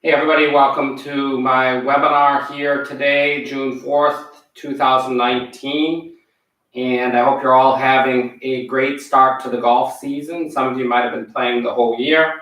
Hey everybody, welcome to my webinar here today, June 4th, 2019. And I hope you're all having a great start to the golf season. Some of you might have been playing the whole year.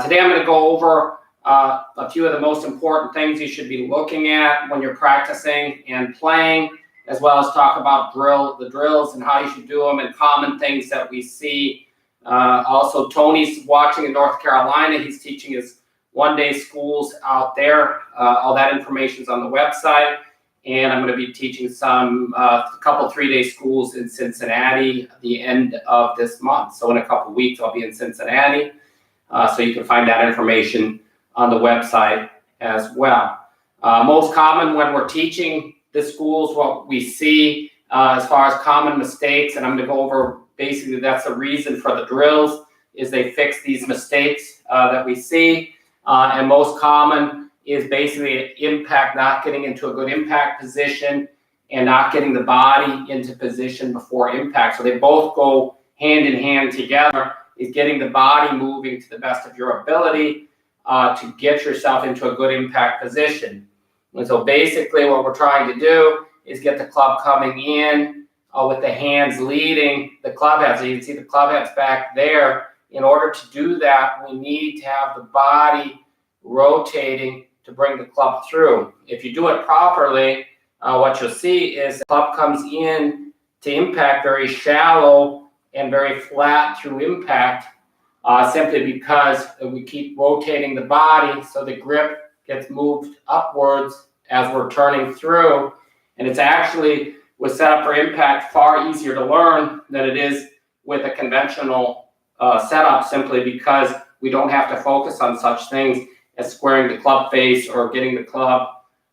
Today I'm going to go over a few of the most important things you should be looking at when you're practicing and playing, as well as talk about the drills and how you should do them and common things that we see. Also, Tony's watching in North Carolina. He's teaching his one-day schools out there. All that information is on the website. And I'm going to be teaching a couple 3-day schools in Cincinnati at the end of this month. So in a couple weeks, I'll be in Cincinnati. So you can find that information on the website as well. Most common when we're teaching the schools, what we see as far as common mistakes, and I'm going to go over basically that's the reason for the drills, is they fix these mistakes that we see. And most common is basically impact, not getting into a good impact position and not getting the body into position before impact. So they both go hand in hand together, is getting the body moving to the best of your ability to get yourself into a good impact position. And so basically what we're trying to do is get the club coming in with the hands leading the club head. So you can see the club head's back there. In order to do that, we need to have the body rotating to bring the club through. If you do it properly, what you'll see is the club comes in to impact very shallow and very flat through impact, simply because we keep rotating the body so the grip gets moved upwards as we're turning through. And it's actually, with setup for impact, far easier to learn than it is with a conventional setup, simply because we don't have to focus on such things as squaring the club face or getting the club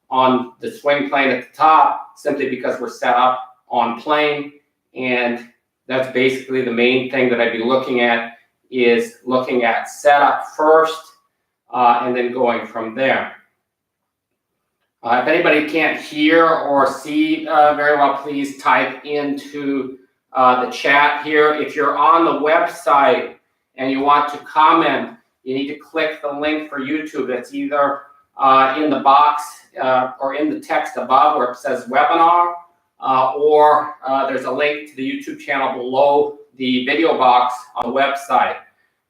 on the swing plane at the top, simply because we're set up on plane. And that's basically the main thing that I'd be looking at, is looking at setup first and then going from there. If anybody can't hear or see very well, please type into the chat here. If you're on the website and you want to comment, you need to click the link for YouTube. It's either in the box or in the text above where it says webinar, or there's a link to the YouTube channel below the video box on the website.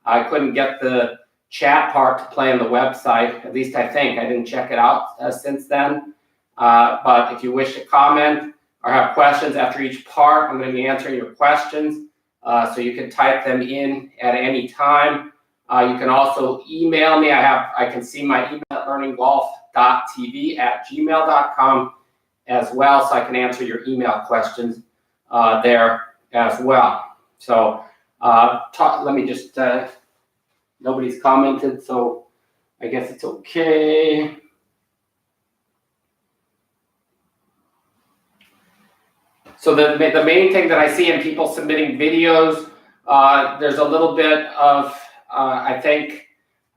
I couldn't get the chat part to play on the website, at least I think. I didn't check it out since then. But if you wish to comment or have questions after each part, I'm going to be answering your questions. So you can type them in at any time. You can also email me. I can see my email at learninggolf.tv@gmail.com as well, so I can answer your email questions there as well. So let me just, nobody's commented, so I guess it's okay. So the main thing that I see in people submitting videos, there's a little bit of, I think,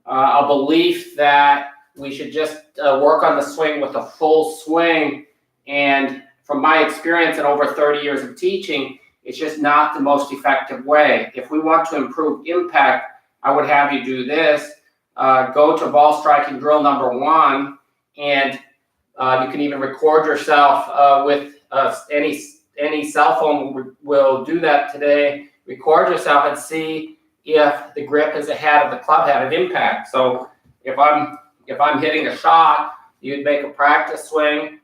a belief that we should just work on the swing with a full swing. And from my experience and over 30 years of teaching, it's just not the most effective way. If we want to improve impact, I would have you do this. Go to ball striking drill number 1, and you can even record yourself with any cell phone will do that today. Record yourself and see if the grip is ahead of the club head at impact. So if I'm hitting a shot, you'd make a practice swing.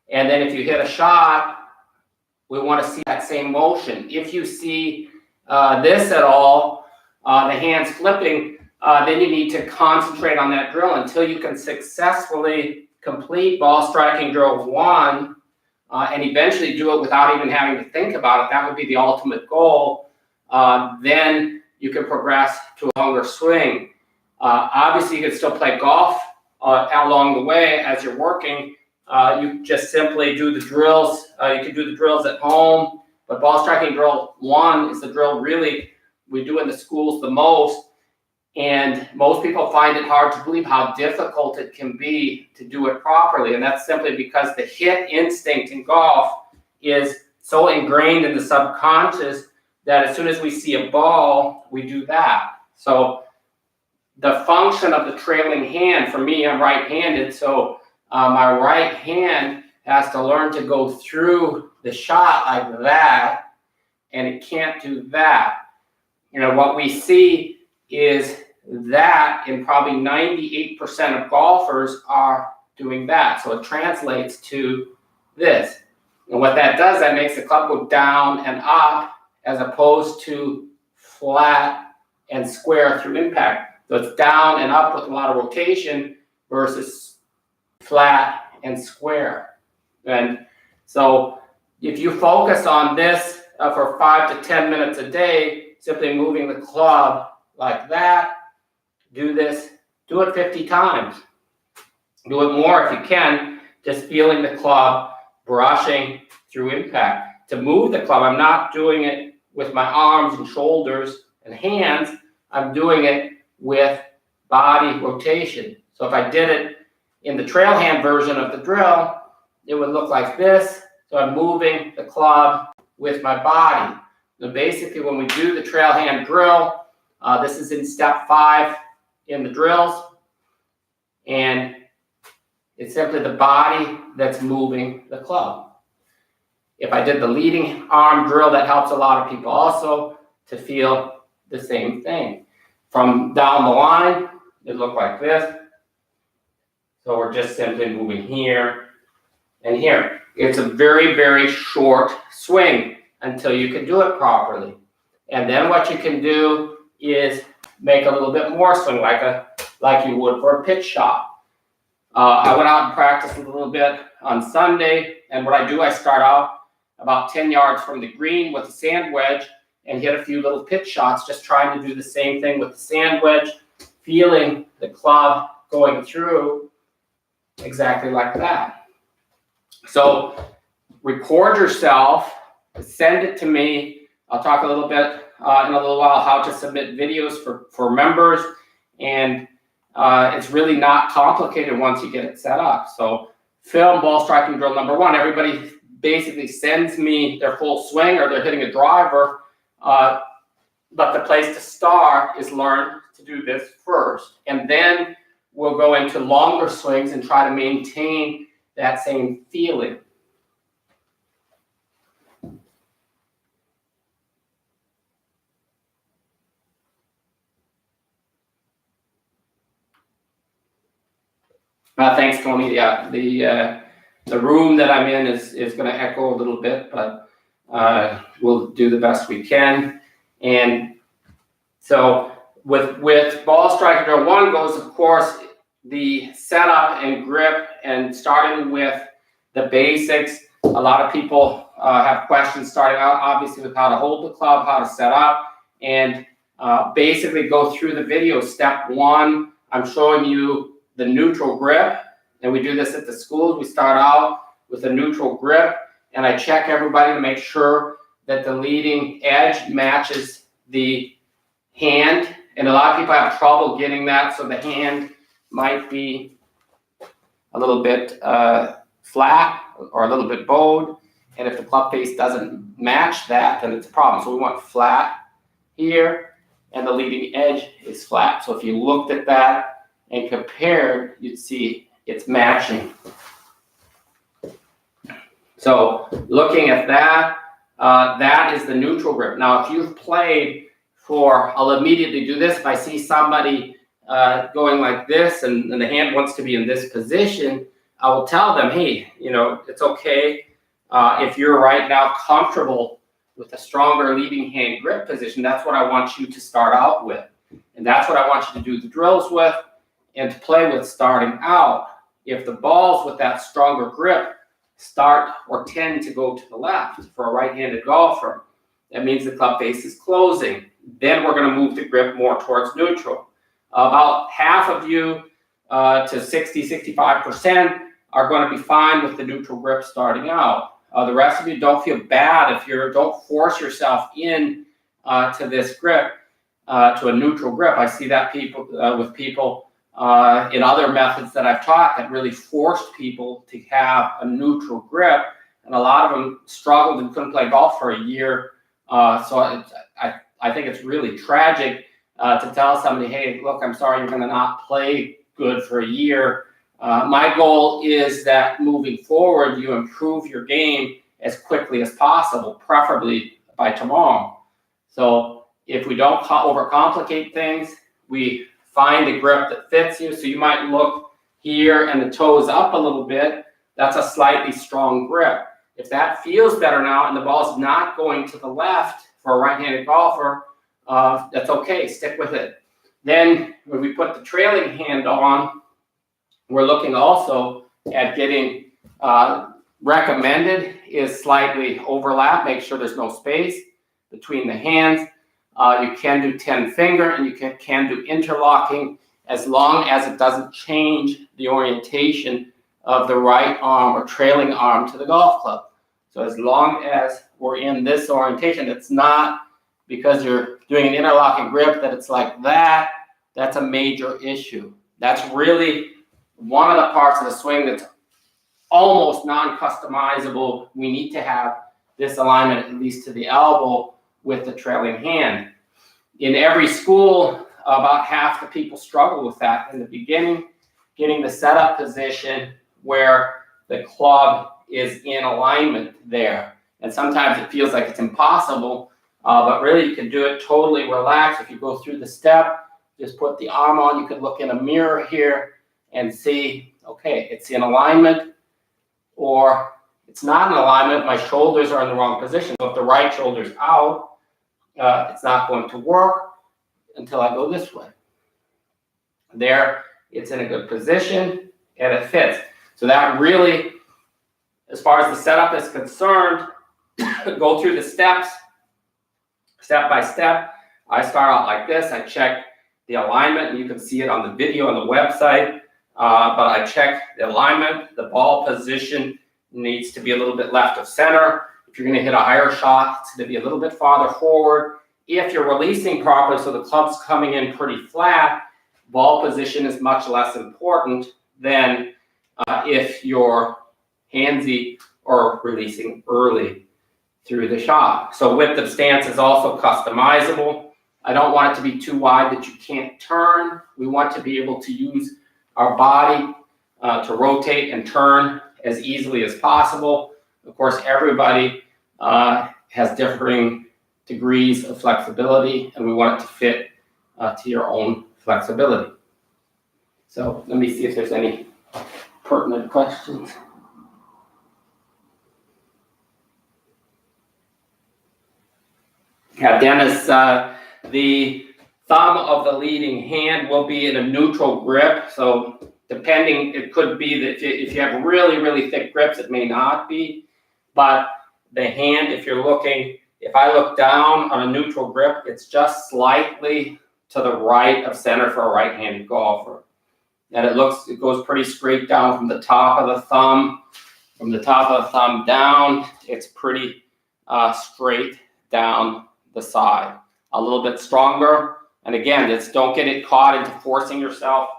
And then if you hit a shot, we want to see that same motion. If you see this at all, the hands flipping, then you need to concentrate on that drill until you can successfully complete ball striking drill 1 and eventually do it without even having to think about it. That would be the ultimate goal. Then you can progress to a longer swing. Obviously, you can still play golf along the way as you're working. You just simply do the drills. You can do the drills at home, but ball striking drill 1 is the drill really we do in the schools the most. And most people find it hard to believe how difficult it can be to do it properly. And that's simply because the hit instinct in golf is so ingrained in the subconscious that as soon as we see a ball, we do that. So the function of the trailing hand, for me, I'm right-handed, so my right hand has to learn to go through the shot like that, and it can't do that. What we see is that, and probably 98% of golfers are doing that. So it translates to this. And what that does, that makes the club go down and up as opposed to flat and square through impact. So it's down and up with a lot of rotation versus flat and square. And so if you focus on this for 5 to 10 minutes a day, simply moving the club like that, do this, do it 50 times. Do it more if you can, just feeling the club brushing through impact. To move the club, I'm not doing it with my arms and shoulders and hands, I'm doing it with body rotation. So if I did it in the trail hand version of the drill, it would look like this. So I'm moving the club with my body. So basically when we do the trail hand drill, this is in step 5 in the drills, and it's simply the body that's moving the club. If I did the leading arm drill, that helps a lot of people also to feel the same thing. From down the line, it looked like this. So we're just simply moving here and here. It's a very, very short swing until you can do it properly. And then what you can do is make a little bit more swing, like you would for a pitch shot. I went out and practiced a little bit on Sunday, and what I do, I start out about 10 yards from the green with a sand wedge and hit a few little pitch shots, just trying to do the same thing with the sand wedge, feeling the club going through exactly like that. So record yourself, send it to me. I'll talk a little bit in a little while how to submit videos for members, and it's really not complicated once you get it set up. So film ball striking drill number 1. Everybody basically sends me their full swing or they're hitting a driver, but the place to start is learn to do this first. And then we'll go into longer swings and try to maintain that same feeling. Thanks, Tony. Yeah, the room that I'm in is going to echo a little bit, but we'll do the best we can. And so with ball striking drill 1 goes, of course, the setup and grip, and starting with the basics. A lot of people have questions starting out, obviously, with how to hold the club, how to set up, and basically go through the video. Step 1, I'm showing you the neutral grip, and we do this at the schools. We start out with a neutral grip, and I check everybody to make sure that the leading edge matches the hand, and a lot of people have trouble getting that, so the hand might be a little bit flat or a little bit bowed, and if the club face doesn't match that, then it's a problem. So we want flat here, and the leading edge is flat. So if you looked at that and compared, you'd see it's matching. So looking at that, that is the neutral grip. Now, if you've played I'll immediately do this. If I see somebody going like this and the hand wants to be in this position, I will tell them, hey, it's okay if you're right now comfortable with a stronger leading hand grip position. That's what I want you to start out with. And that's what I want you to do the drills with and to play with starting out. If the balls with that stronger grip start or tend to go to the left for a right-handed golfer, that means the club face is closing. Then we're going to move the grip more towards neutral. About half of you to 60-65% are going to be fine with the neutral grip starting out. The rest of you, don't feel bad if don't force yourself in to this grip, to a neutral grip. I see that with people in other methods that I've taught that really forced people to have a neutral grip, and a lot of them struggled and couldn't play golf for a year. So I think it's really tragic to tell somebody, hey, look, I'm sorry, you're going to not play good for a year. My goal is that moving forward, you improve your game as quickly as possible, preferably by tomorrow. So if we don't overcomplicate things, we find a grip that fits you. So you might look here and the toes up a little bit. That's a slightly strong grip. If that feels better now and the ball's not going to the left for a right-handed golfer, that's okay, stick with it. Then when we put the trailing hand on, we're looking also at getting recommended is slightly overlap, make sure there's no space between the hands. You can do 10-finger and you can do interlocking as long as it doesn't change the orientation of the right arm or trailing arm to the golf club. So as long as we're in this orientation, it's not because you're doing an interlocking grip that it's like that, that's a major issue. That's really one of the parts of the swing that's almost non-customizable. We need to have this alignment at least to the elbow with the trailing hand. In every school, about half the people struggle with that in the beginning, getting the setup position where the club is in alignment there. And sometimes it feels like it's impossible, but really you can do it totally relaxed. If you go through the step, just put the arm on. You could look in a mirror here and see, okay, it's in alignment, or it's not in alignment. My shoulders are in the wrong position. So if the right shoulder's out, it's not going to work until I go this way. There, it's in a good position and it fits. So that really, as far as the setup is concerned, go through the steps, step by step. I start out like this. I check the alignment, and you can see it on the video on the website. But I check the alignment. The ball position needs to be a little bit left of center. If you're going to hit a higher shot, it's going to be a little bit farther forward. If you're releasing properly, so the club's coming in pretty flat, ball position is much less important than if you're handsy or releasing early through the shot. So width of stance is also customizable. I don't want it to be too wide that you can't turn. We want to be able to use our body to rotate and turn as easily as possible. Of course, everybody has differing degrees of flexibility, and we want it to fit to your own flexibility. So let me see if there's any pertinent questions. Yeah, Dennis, the thumb of the leading hand will be in a neutral grip. So depending, it could be that if you have really, really thick grips, it may not be. But the hand, if you're looking, if I look down on a neutral grip, it's just slightly to the right of center for a right-handed golfer. And it goes pretty straight down from the top of the thumb. From the top of the thumb down, it's pretty straight down the side. A little bit stronger. And again, just don't get it caught into forcing yourself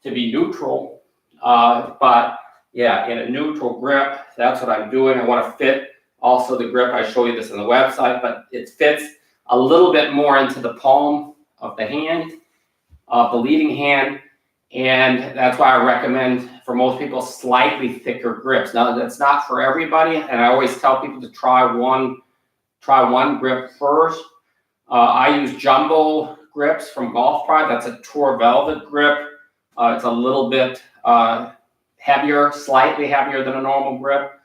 to be neutral. But yeah, in a neutral grip, that's what I'm doing. I want to fit also the grip. I show you this on the website, but it fits a little bit more into the palm of the hand, the leading hand. And that's why I recommend for most people slightly thicker grips. Now that's not for everybody, and I always tell people to try one grip first. I use jumbo grips from Golf Pride. That's a Tour Velvet grip. It's a little bit heavier, slightly heavier than a normal grip.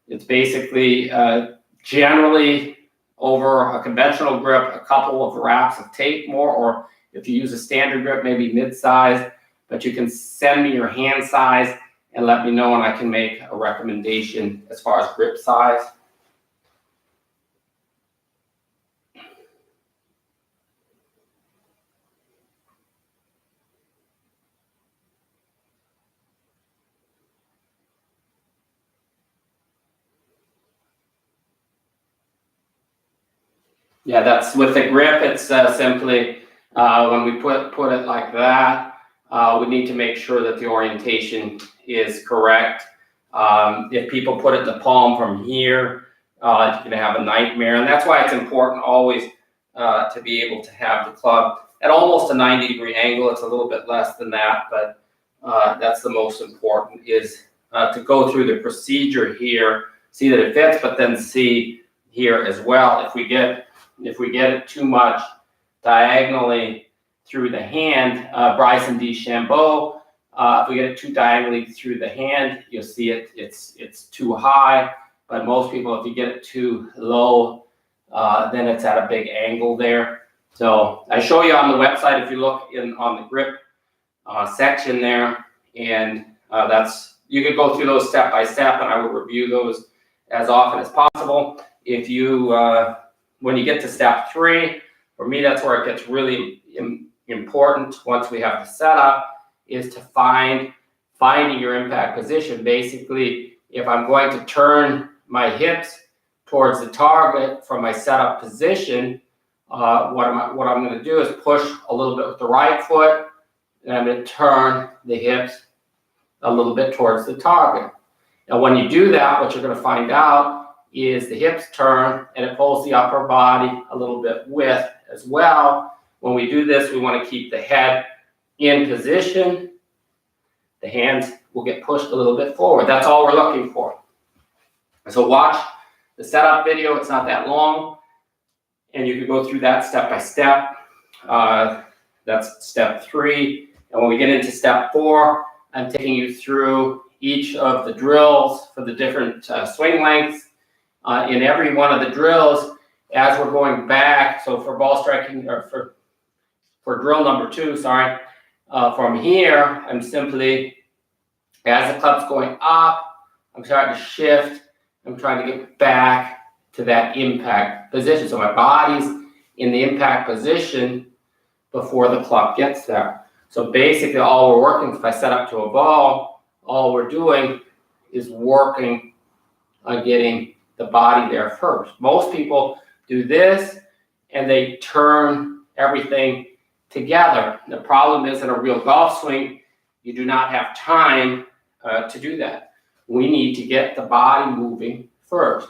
It's basically generally over a conventional grip, a couple of wraps of tape more, or if you use a standard grip, maybe mid-size. But you can send me your hand size and let me know, and I can make a recommendation as far as grip size. Yeah, that's with the grip. It's simply when we put it like that, we need to make sure that the orientation is correct. If people put it in the palm from here, you're going to have a nightmare. And that's why it's important always to be able to have the club at almost a 90-degree angle. It's a little bit less than that, but that's the most important, is to go through the procedure here, see that it fits, but then see here as well. If we get it too much diagonally through the hand, Bryson DeChambeau, if we get it too diagonally through the hand, you'll see it's too high. But most people, if you get it too low, then it's at a big angle there. So I show you on the website, if you look on the grip section there, and you could go through those step by step, and I will review those as often as possible. If you, when you get to step 3, for me, that's where it gets really important once we have the setup, is to finding your impact position. Basically, if I'm going to turn my hips towards the target from my setup position, what I'm going to do is push a little bit with the right foot, and I'm going to turn the hips a little bit towards the target. Now, when you do that, what you're going to find out is the hips turn and it pulls the upper body a little bit with as well. When we do this, we want to keep the head in position. The hands will get pushed a little bit forward. That's all we're looking for. So watch the setup video. It's not that long, and you can go through that step by step. That's step 3. And when we get into step 4, I'm taking you through each of the drills for the different swing lengths. In every one of the drills, as we're going back, so for ball striking, or for drill number 2, from here, I'm simply, as the club's going up, I'm trying to shift. I'm trying to get back to that impact position. So my body's in the impact position before the club gets there. So basically all we're working, if I set up to a ball, all we're doing is working on getting the body there first. Most people do this and they turn everything together. The problem is, in a real golf swing, you do not have time to do that. We need to get the body moving first.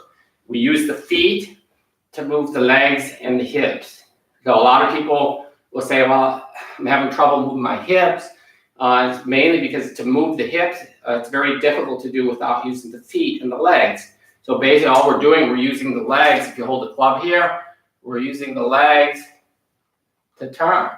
We use the feet to move the legs and the hips. So a lot of people will say, well, I'm having trouble moving my hips. It's mainly because to move the hips, it's very difficult to do without using the feet and the legs. So basically all we're doing, we're using the legs. If you hold the club here, we're using the legs to turn.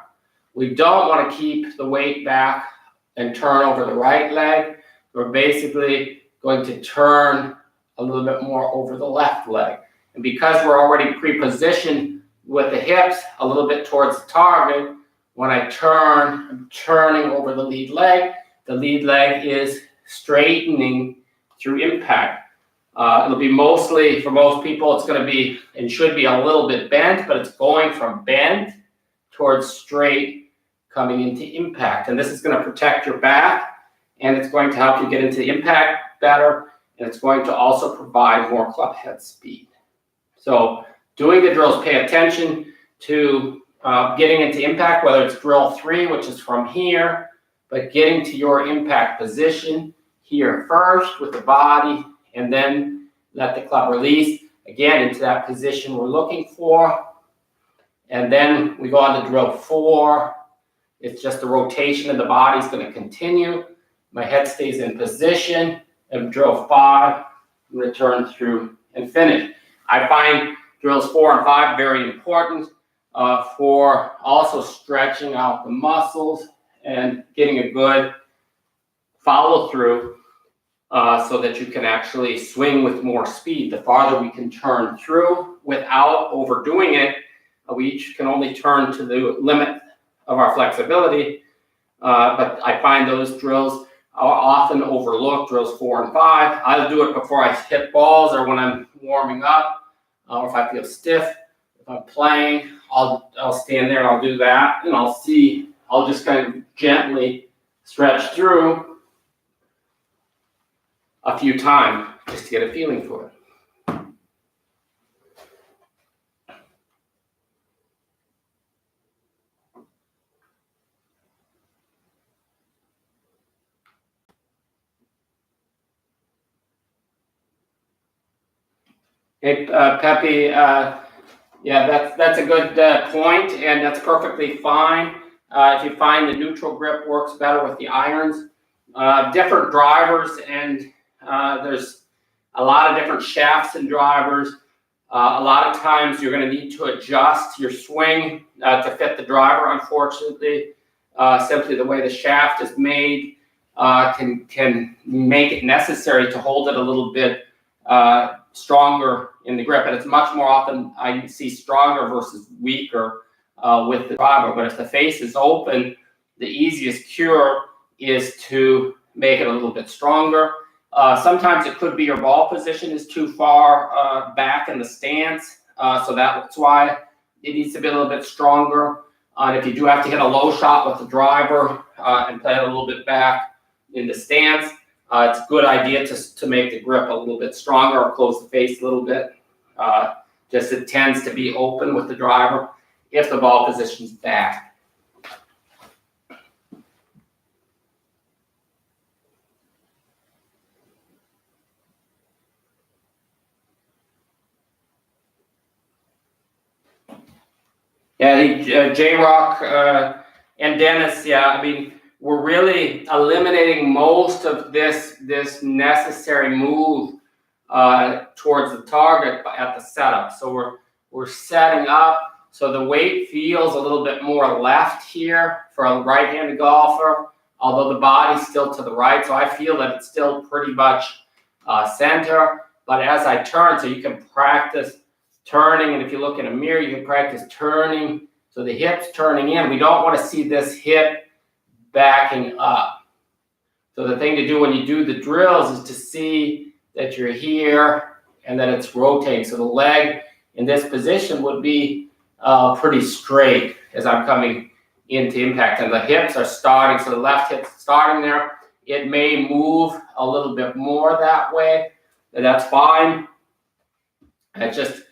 We don't want to keep the weight back and turn over the right leg. We're basically going to turn a little bit more over the left leg. And because we're already pre-positioned with the hips a little bit towards the target, when I turn, I'm turning over the lead leg. The lead leg is straightening through impact. It'll be mostly, for most people, it's going to be and should be a little bit bent, but it's going from bent towards straight, coming into impact. And this is going to protect your back, and it's going to help you get into the impact better, and it's going to also provide more club head speed. So doing the drills, pay attention to getting into impact, whether it's drill 3, which is from here, but getting to your impact position here first with the body, and then let the club release again into that position we're looking for. And then we go on to drill 4. It's just the rotation of the body is going to continue. My head stays in position. And drill 5, I'm going to turn through and finish. I find drills 4 and 5 very important for also stretching out the muscles and getting a good follow through so that you can actually swing with more speed. The farther we can turn through without overdoing it, we each can only turn to the limit of our flexibility. But I find those drills are often overlooked, drills 4 and 5. I'll do it before I hit balls or when I'm warming up, or if I feel stiff. If I'm playing, I'll stand there and I'll do that, and I'll just kind of gently stretch through a few times just to get a feeling for it. Hey, Pepe, Yeah, that's a good point, and that's perfectly fine. If you find the neutral grip works better with the irons, different drivers, and there's a lot of different shafts and drivers. A lot of times you're going to need to adjust your swing to fit the driver. Unfortunately, simply the way the shaft is made can make it necessary to hold it a little bit stronger in the grip, and it's much more often I see stronger versus weaker with the driver. But if the face is open, the easiest cure is to make it a little bit stronger. Sometimes it could be your ball position is too far back in the stance, so that's why it needs to be a little bit stronger. And if you do have to hit a low shot with the driver and play it a little bit back in the stance, it's a good idea to make the grip a little bit stronger or close the face a little bit. Just it tends to be open with the driver if the ball position's back. Yeah, J-Rock and Dennis, yeah, I mean, we're really eliminating most of this necessary move towards the target at the setup. So we're setting up so the weight feels a little bit more left here for a right-handed golfer, although the body's still to the right. So I feel that it's still pretty much center. But as I turn, so you can practice turning, and if you look in a mirror, you can practice turning. So the hip's turning in. We don't want to see this hip backing up. So the thing to do when you do the drills is to see that you're here and that it's rotating. So the leg in this position would be pretty straight as I'm coming into impact. And the hips are starting, so the left hip's starting there. It may move a little bit more that way, and that's fine. It just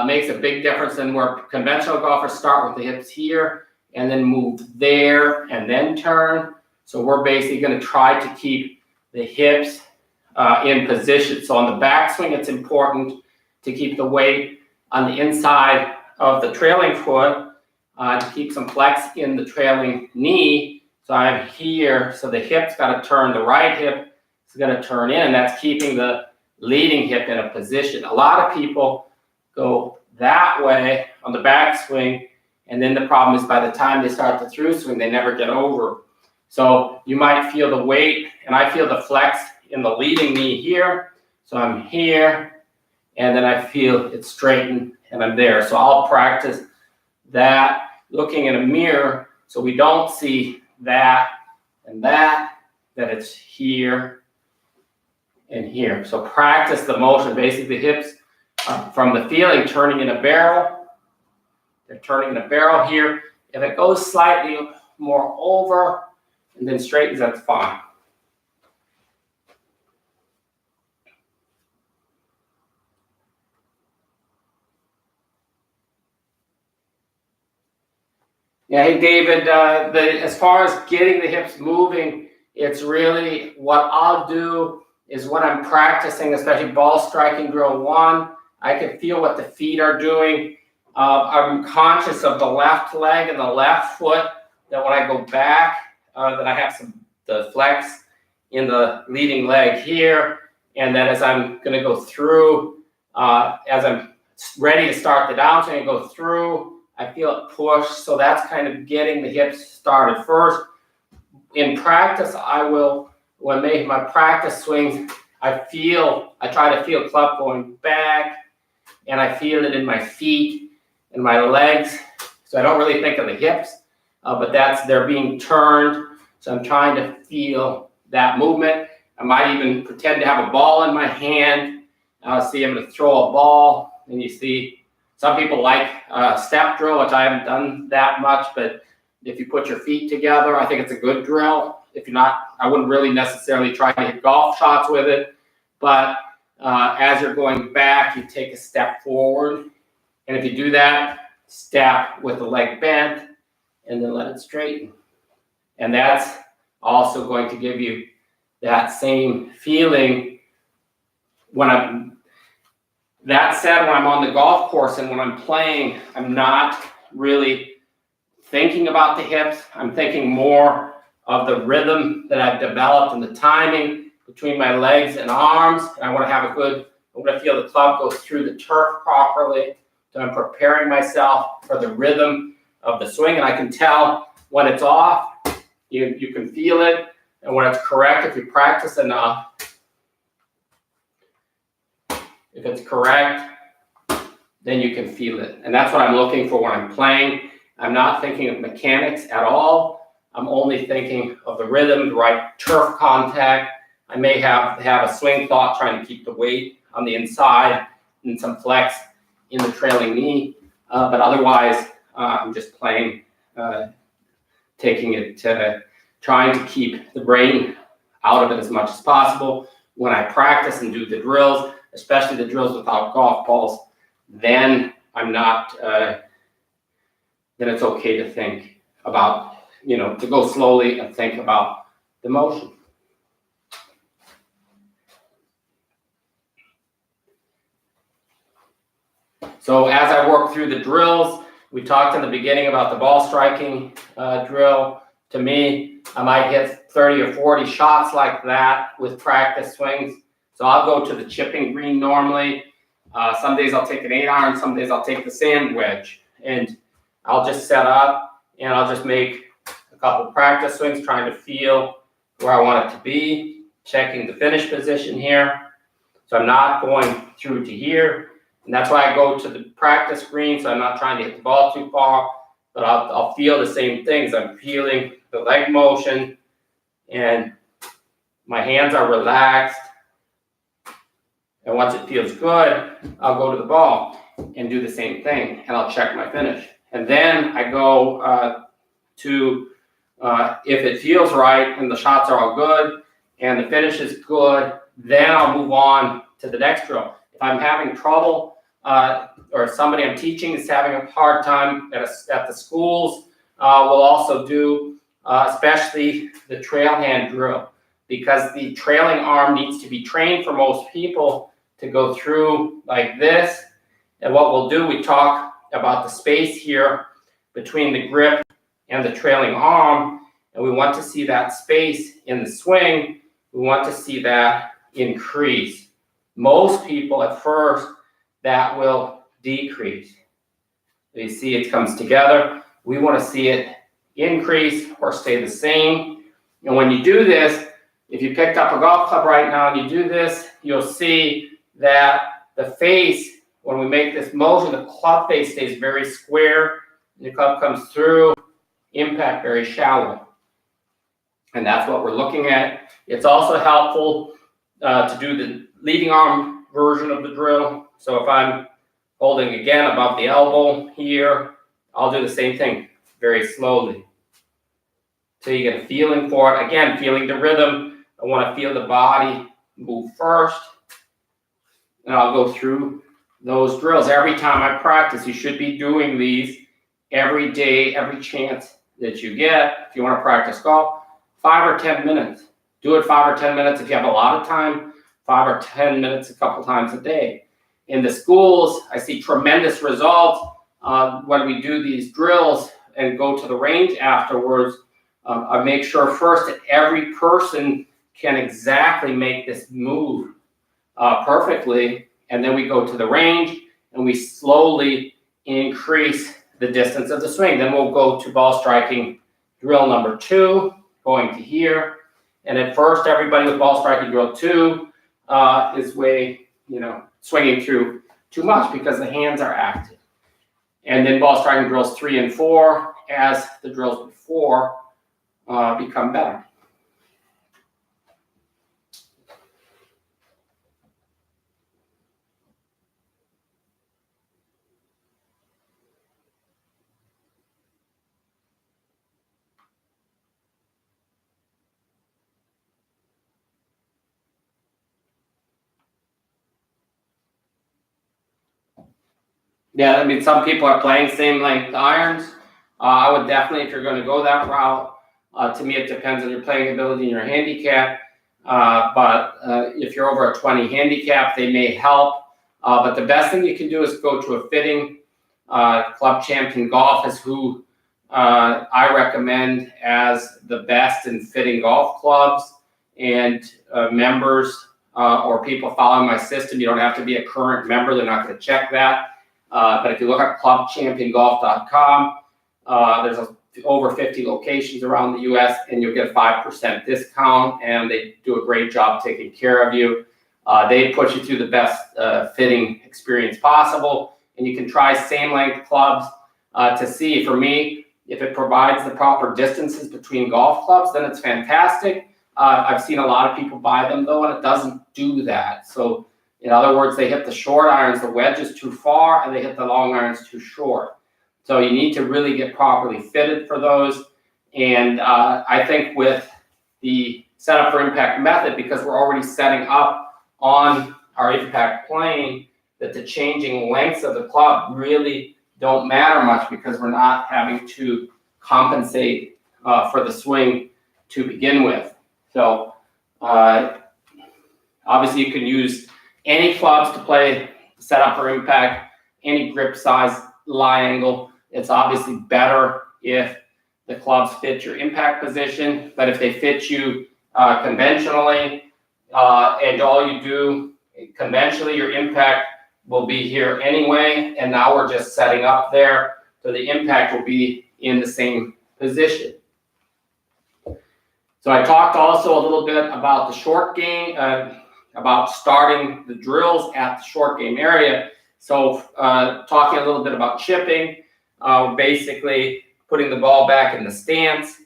makes a big difference than where conventional golfers start with the hips here and then move there and then turn. So we're basically going to try to keep the hips in position. So on the backswing, it's important to keep the weight on the inside of the trailing foot to keep some flex in the trailing knee. So I'm here, so the hip's got to turn, the right hip is going to turn in, and that's keeping the leading hip in a position. A lot of people go that way on the backswing, and then the problem is by the time they start the through swing, they never get over. So you might feel the weight, and I feel the flex in the leading knee here. So I'm here, and then I feel it straighten, and I'm there. So I'll practice that looking in a mirror so we don't see that and that it's here and here. So practice the motion, basically the hips from the feeling turning in a barrel. They're turning in a barrel here. If it goes slightly more over and then straightens, that's fine. Yeah, hey David, as far as getting the hips moving, it's really what I'll do is when I'm practicing, especially ball striking drill 1, I can feel what the feet are doing. I'm conscious of the left leg and the left foot, that when I go back, that I have the flex in the leading leg here, and that as I'm going to go through, as I'm ready to start the downswing and go through, I feel it push. So that's kind of getting the hips started first. In practice, I will, when making my practice swings, I try to feel club going back, and I feel it in my feet and my legs. So I don't really think of the hips, but they're being turned. So I'm trying to feel that movement. I might even pretend to have a ball in my hand. See, I'm going to throw a ball, and you see some people like step drill, which I haven't done that much, but if you put your feet together, I think it's a good drill. If you're not, I wouldn't really necessarily try to hit golf shots with it, but as you're going back, you take a step forward, and if you do that, step with the leg bent, and then let it straighten. And that's also going to give you that same feeling when That said, when I'm on the golf course and when I'm playing, I'm not really thinking about the hips. I'm thinking more of the rhythm that I've developed and the timing between my legs and arms. And I want to have a good, I want to feel the club go through the turf properly. So I'm preparing myself for the rhythm of the swing. And I can tell when it's off, you can feel it. And when it's correct, if you practice enough, if it's correct, then you can feel it. And that's what I'm looking for when I'm playing. I'm not thinking of mechanics at all. I'm only thinking of the rhythm, the right turf contact. I may have a swing thought trying to keep the weight on the inside and some flex in the trailing knee. But otherwise, I'm just playing, taking it to trying to keep the brain out of it as much as possible. When I practice and do the drills, especially the drills without golf balls, then I'm not, then it's okay to think about, to go slowly and think about the motion. So as I work through the drills, we talked in the beginning about the ball striking drill. To me, I might hit 30 or 40 shots like that with practice swings. So I'll go to the chipping green normally. Some days I'll take an 8-iron, some days I'll take the sand wedge. And I'll just set up and I'll just make a couple practice swings, trying to feel where I want it to be, checking the finish position here. So I'm not going through to here. And that's why I go to the practice green, so I'm not trying to hit the ball too far, but I'll feel the same things. I'm feeling the leg motion and my hands are relaxed. And once it feels good, I'll go to the ball and do the same thing, and I'll check my finish. And then I go to, if it feels right and the shots are all good and the finish is good, then I'll move on to the next drill. If I'm having trouble or somebody I'm teaching is having a hard time at the schools, we'll also do especially the trail hand drill, because the trailing arm needs to be trained for most people to go through like this. And what we'll do, we talk about the space here between the grip and the trailing arm, and we want to see that space in the swing. We want to see that increase. Most people at first, that will decrease. You see it comes together. We want to see it increase or stay the same. And when you do this, if you picked up a golf club right now and you do this, you'll see that the face, when we make this motion, the club face stays very square, and the club comes through, impact very shallow. And that's what we're looking at. It's also helpful to do the leading arm version of the drill. So if I'm holding again above the elbow here, I'll do the same thing very slowly till you get a feeling for it. Again, feeling the rhythm. I want to feel the body move first, and I'll go through those drills. Every time I practice, you should be doing these every day, every chance that you get. If you want to practice golf, 5 or 10 minutes. Do it 5 or 10 minutes. If you have a lot of time, 5 or 10 minutes a couple times a day. In the schools, I see tremendous results when we do these drills and go to the range afterwards. I make sure first that every person can exactly make this move perfectly, and then we go to the range and we slowly increase the distance of the swing. Then we'll go to ball striking drill number 2, going to here. And at first, everybody with ball striking drill 2 is way, swinging through too much because the hands are active. And then ball striking drills 3 and 4, as the drills before, become better. Yeah, I mean, some people are playing same length irons. I would definitely, if you're going to go that route, to me, it depends on your playing ability and your handicap. But if you're over a 20 handicap, they may help But the best thing you can do is go to a fitting. Club Champion Golf is who I recommend as the best in fitting golf clubs, and members or people following my system. You don't have to be a current member. They're not going to check that. But if you look at clubchampiongolf.com, there's over 50 locations around the U.S. and you'll get a 5% discount, and they do a great job taking care of you. They put you through the best fitting experience possible, and you can try same length clubs to see. For me, if it provides the proper distances between golf clubs, then it's fantastic. I've seen a lot of people buy them though, and it doesn't do that. So in other words, they hit the short irons, the wedge is too far, and they hit the long irons too short. So you need to really get properly fitted for those. And I think with the setup for impact method, because we're already setting up on our impact plane, that the changing lengths of the club really don't matter much, because we're not having to compensate for the swing to begin with. So obviously you can use any clubs to play setup for impact, any grip size, lie angle. It's obviously better if the clubs fit your impact position, but if they fit you conventionally, and all you do conventionally, your impact will be here anyway, and now we're just setting up there, so the impact will be in the same position. So I talked also a little bit about the short game, about starting the drills at the short game area. So talking a little bit about chipping, basically putting the ball back in the stance,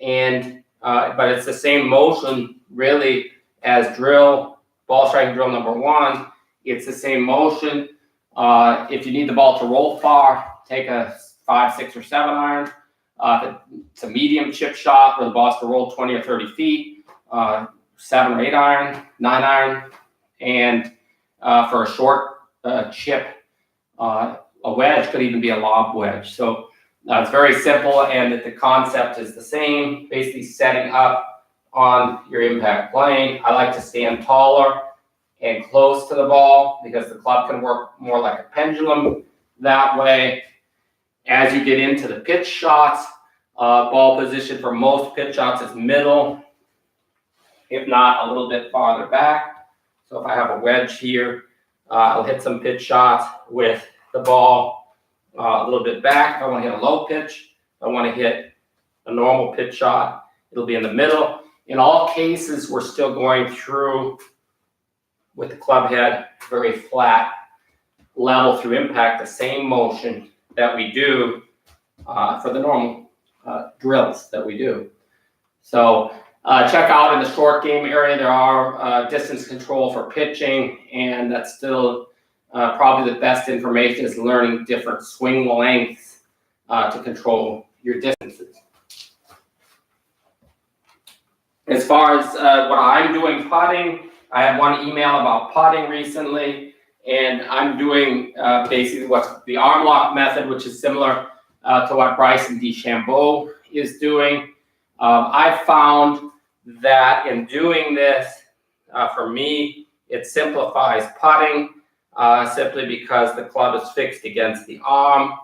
and but it's the same motion really as ball striking drill number 1. It's the same motion. If you need the ball to roll far, take a 5, 6, or 7 iron. It's a medium chip shot where the ball has to roll 20 or 30 feet. 7 or 8 iron, 9 iron, and for a short chip, a wedge could even be a lob wedge. So it's very simple, and that the concept is the same, basically setting up on your impact plane. I like to stand taller and close to the ball because the club can work more like a pendulum that way. As you get into the pitch shots, ball position for most pitch shots is middle, if not a little bit farther back. So if I have a wedge here, I'll hit some pitch shots with the ball a little bit back. If I want to hit a low pitch, if I want to hit a normal pitch shot, it'll be in the middle. In all cases, we're still going through with the club head very flat, level through impact, the same motion that we do for the normal drills that we do. So check out in the short game area, there are distance control for pitching, and that's still probably the best information is learning different swing lengths to control your distances. As far as what I'm doing putting, I had one email about putting recently, and I'm doing basically what's the arm lock method, which is similar to what Bryson DeChambeau is doing. I found that in doing this, for me, it simplifies putting simply because the club is fixed against the arm.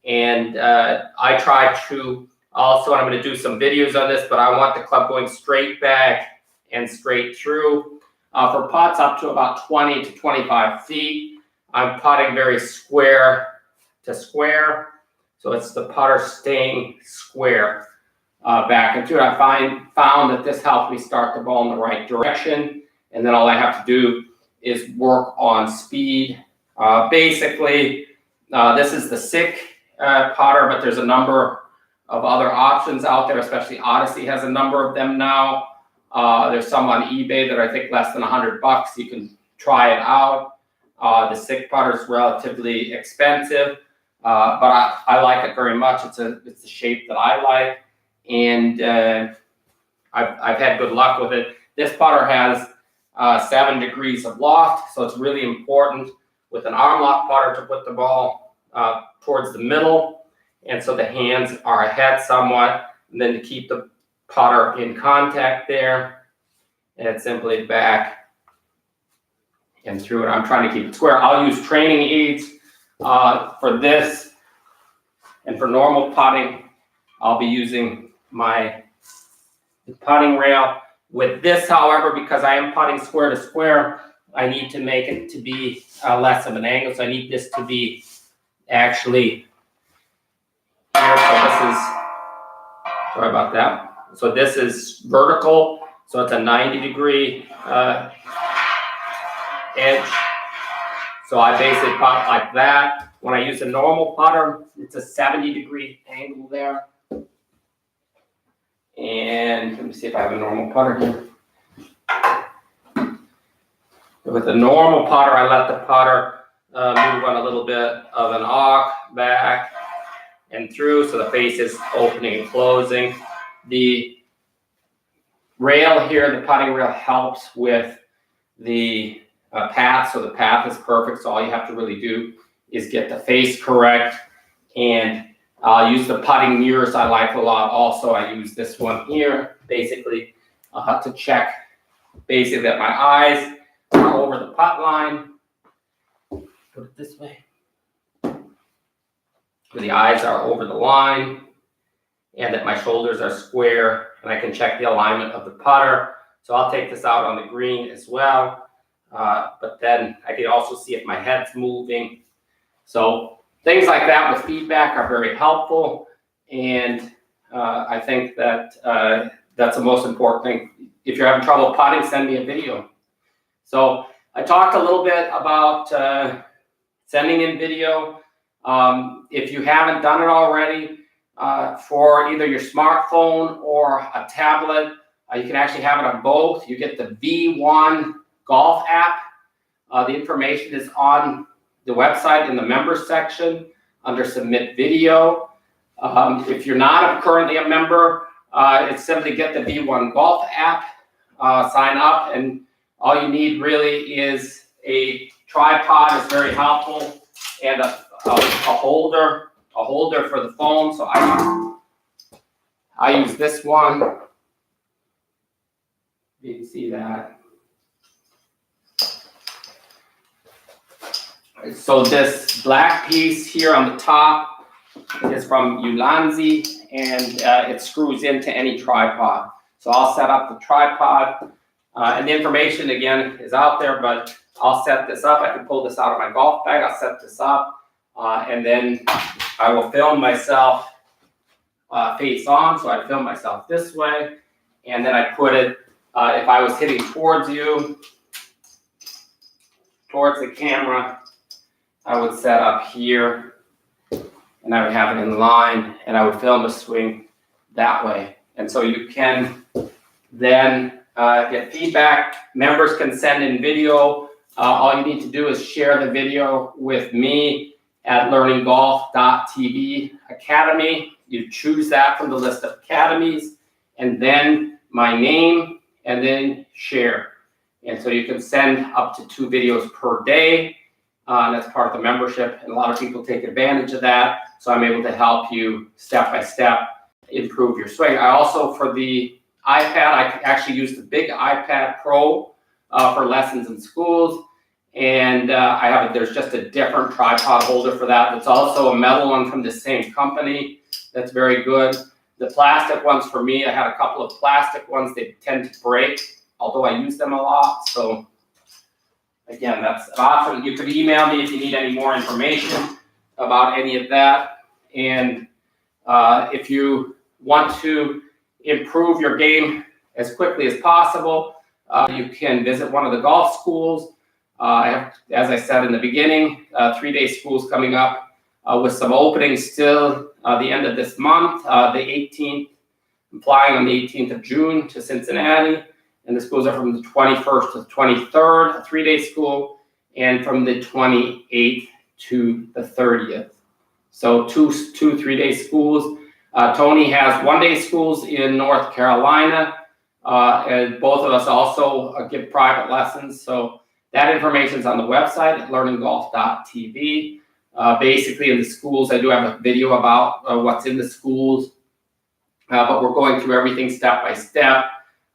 And I try to also, and I'm going to do some videos on this, but I want the club going straight back and straight through. For putts up to about 20 to 25 feet, I'm putting very square to square. So it's the putter staying square back into it. I found that this helps me start the ball in the right direction. And then all I have to do is work on speed. Basically, this is the SICK putter, but there's a number of other options out there, especially Odyssey has a number of them now. There's some on eBay that are, I think, less than $100. You can try it out. The SICK putter is relatively expensive, but I like it very much. It's the shape that I like, and I've had good luck with it. This putter has 7 degrees of loft, so it's really important with an arm lock putter to put the ball towards the middle, and so the hands are ahead somewhat, and then to keep the putter in contact there, and it's simply back and through it. I'm trying to keep it square. I'll use training aids for this, and for normal putting, I'll be using my putting rail. With this, however, because I am putting square to square, I need to make it to be less of an angle. So I need this to be actually here. So this is, sorry about that. So this is vertical. So it's a 90-degree edge. So I basically putt like that. When I use a normal putter, it's a 70-degree angle there. And let me see if I have a normal putter here. With a normal putter, I let the putter move on a little bit of an arc back and through, so the face is opening and closing. The rail here, the putting rail, helps with the path, so the path is perfect. So all you have to really do is get the face correct. And I'll use the putting mirrors I like a lot. Also, I use this one here, basically to check basically that my eyes are over the putt line. Put it this way. The eyes are over the line, and that my shoulders are square, and I can check the alignment of the putter. So I'll take this out on the green as well. But then I can also see if my head's moving. So things like that with feedback are very helpful. And I think that that's the most important thing. If you're having trouble putting, send me a video. So I talked a little bit about sending in video. If you haven't done it already, for either your smartphone or a tablet, you can actually have it on both. You get the V1 Golf app. The information is on the website in the members section under Submit Video. If you're not currently a member, it's simply get the V1 Golf app, sign up, and all you need really is a tripod. Is very helpful, and a holder for the phone. So I use this one. You can see that. So this black piece here on the top is from Ulanzi, and it screws into any tripod. So I'll set up the tripod, and the information again is out there, but I'll set this up. I can pull this out of my golf bag. I'll set this up, and then I will film myself face on. So I film myself this way, and then I put it, if I was hitting towards you, towards the camera, I would set up here, and I would have it in line, and I would film a swing that way. And so you can then get feedback. Members can send in video. All you need to do is share the video with me at learninggolf.tv Academy. You choose that from the list of academies, and then my name, and then share. And so you can send up to 2 videos per day. And that's part of the membership, and a lot of people take advantage of that. So I'm able to help you step by step improve your swing. I also, for the iPad, I actually use the big iPad Pro for lessons in schools, and there's just a different tripod holder for that. It's also a metal one from the same company. That's very good. The plastic ones for me, I had a couple of plastic ones. They tend to break, although I use them a lot. So again, that's an option. You could email me if you need any more information about any of that. And if you want to improve your game as quickly as possible, you can visit one of the golf schools. I have, as I said in the beginning, 3-day schools coming up with some openings still the end of this month, the 18th. I'm flying on the 18th of June to Cincinnati. And the schools are from the 21st to the 23rd, a 3-day school, and from the 28th to the 30th. So two 3-day schools. Tony has 1-day schools in North Carolina, and both of us also give private lessons. So that information is on the website at learninggolf.tv. Basically, in the schools, I do have a video about what's in the schools, but we're going through everything step by step.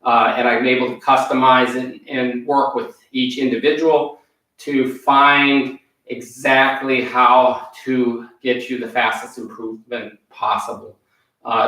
And I'm able to customize it and work with each individual. to find exactly how to get you the fastest improvement possible.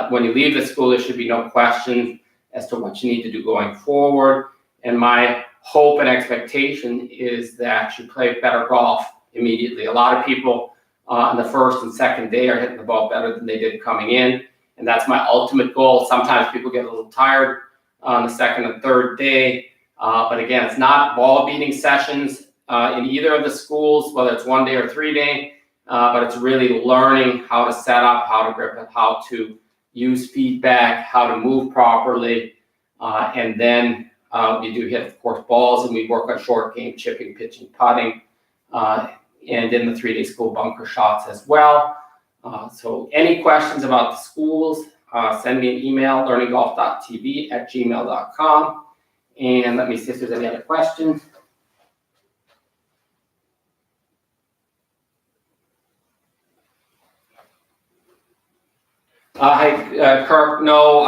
When you leave the school, there should be no question as to what you need to do going forward. And my hope and expectation is that you play better golf immediately. A lot of people on the first and second day are hitting the ball better than they did coming in. And that's my ultimate goal. Sometimes people get a little tired on the second and third day. But again, it's not ball beating sessions in either of the schools, whether it's 1 day or 3 day, but it's really learning how to set up, how to grip it, how to use feedback, how to move properly. And then we do hit, of course, balls, and we work on short game, chipping, pitching, putting, and in the 3-day school, bunker shots as well. So any questions about the schools, send me an email, learninggolf.tv@gmail.com. And let me see if there's any other questions. Hi, Kirk. No,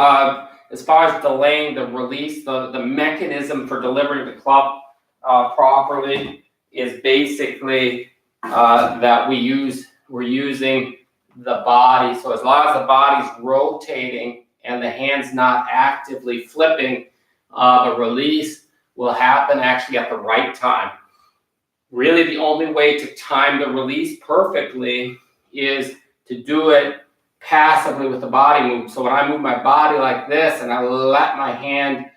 as far as delaying the release, the mechanism for delivering the club properly is basically that we're using the body. So as long as the body's rotating and the hand's not actively flipping, the release will happen actually at the right time. Really, the only way to time the release perfectly is to do it passively with the body move. So when I move my body like this and I let my hand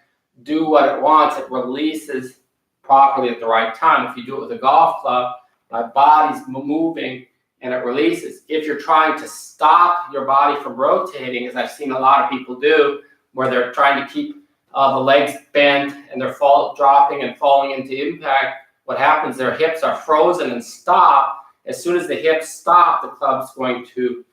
do what it wants, it releases properly at the right time. If you do it with a golf club, my body's moving and it releases. If you're trying to stop your body from rotating, as I've seen a lot of people do, where they're trying to keep the legs bent and they're dropping and falling into impact, what happens, their hips are frozen and stop. As soon as the hips stop, the club's going to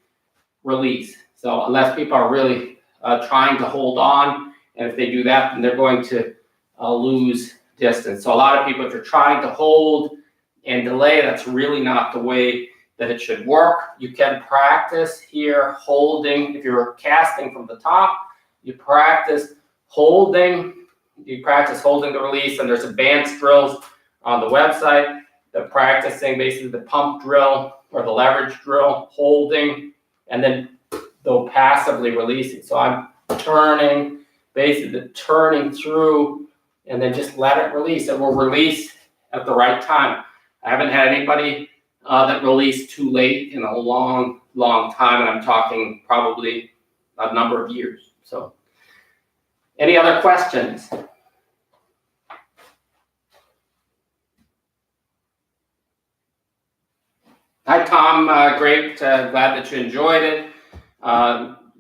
release. So unless people are really trying to hold on, and if they do that, then they're going to lose distance. So a lot of people, if you're trying to hold and delay, that's really not the way that it should work. You can practice here holding. If you're casting from the top, you practice holding the release, and there's advanced drills on the website. They're practicing basically the pump drill or the leverage drill, holding, and then they'll passively releasing. So I'm basically turning through, and then just let it release. It will release at the right time. I haven't had anybody that released too late in a long, long time, and I'm talking probably a number of years. So, any other questions? Hi, Tom. Great. Glad that you enjoyed it.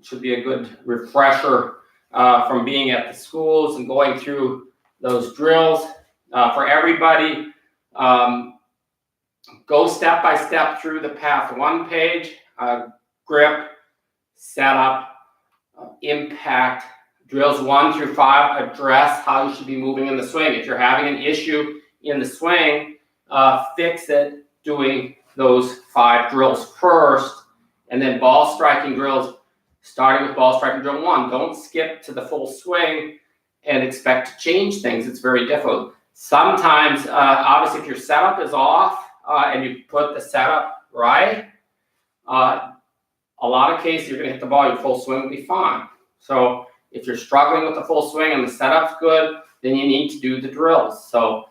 Should be a good refresher from being at the schools and going through those drills. For everybody, go step by step through the path. 1 page, grip, setup, impact. Drills 1 through 5 address how you should be moving in the swing. If you're having an issue in the swing, fix it doing those 5 drills first, and then ball striking drills, starting with ball striking drill 1. Don't skip to the full swing and expect to change things. It's very difficult. Sometimes, obviously, if your setup is off and you put the setup right, a lot of cases you're going to hit the ball, your full swing will be fine. So if you're struggling with the full swing and the setup's good, then you need to do the drills. So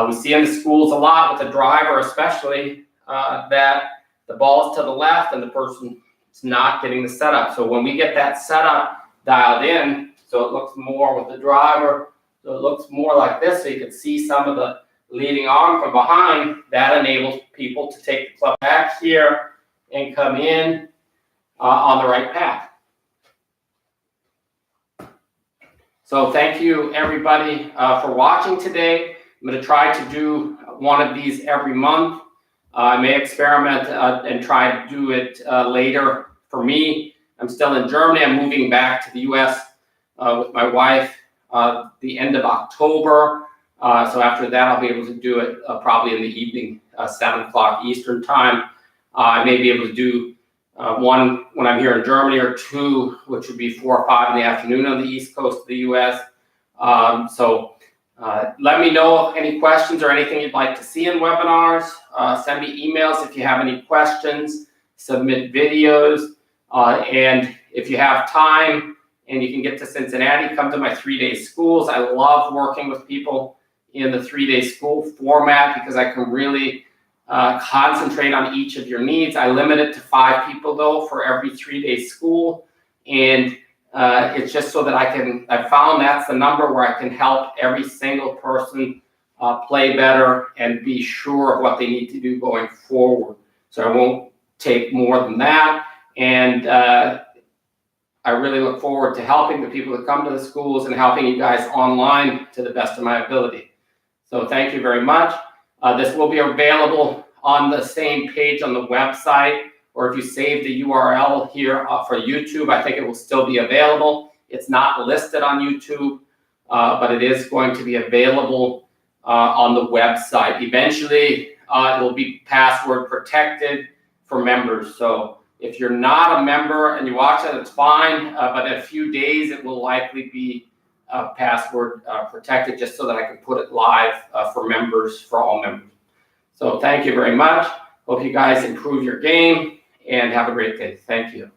we see in the schools a lot with the driver especially, that the ball's to the left and the person is not getting the setup. So when we get that setup dialed in, so it looks more with the driver, so it looks more like this, so you can see some of the leading arm from behind, that enables people to take the club back here and come in on the right path. So thank you, everybody, for watching today. I'm going to try to do one of these every month. I may experiment and try to do it later. For me, I'm still in Germany. I'm moving back to the U.S. With my wife the end of October. So after that, I'll be able to do it probably in the evening, 7 o'clock Eastern time. I may be able to do one when I'm here in Germany, or 2, which would be 4 or 5 in the afternoon on the East Coast of the U.S. So Let me know any questions or anything you'd like to see in webinars. Send me emails if you have any questions, submit videos, and if you have time and you can get to Cincinnati, come to my 3-day schools. I love working with people in the 3-day school format because I can really concentrate on each of your needs. I limit it to 5 people though for every 3-day school, and it's just so that I found that's the number where I can help every single person play better and be sure of what they need to do going forward. So I won't take more than that. And I really look forward to helping the people that come to the schools and helping you guys online to the best of my ability. So thank you very much. This will be available on the same page on the website, or if you save the URL here for YouTube, I think it will still be available. It's not listed on YouTube, but it is going to be available on the website. Eventually, it will be password protected for members. So if you're not a member and you watch it, it's fine, but in a few days, it will likely be password protected just so that I can put it live for members, for all members. So thank you very much. Hope you guys improve your game and have a great day. Thank you.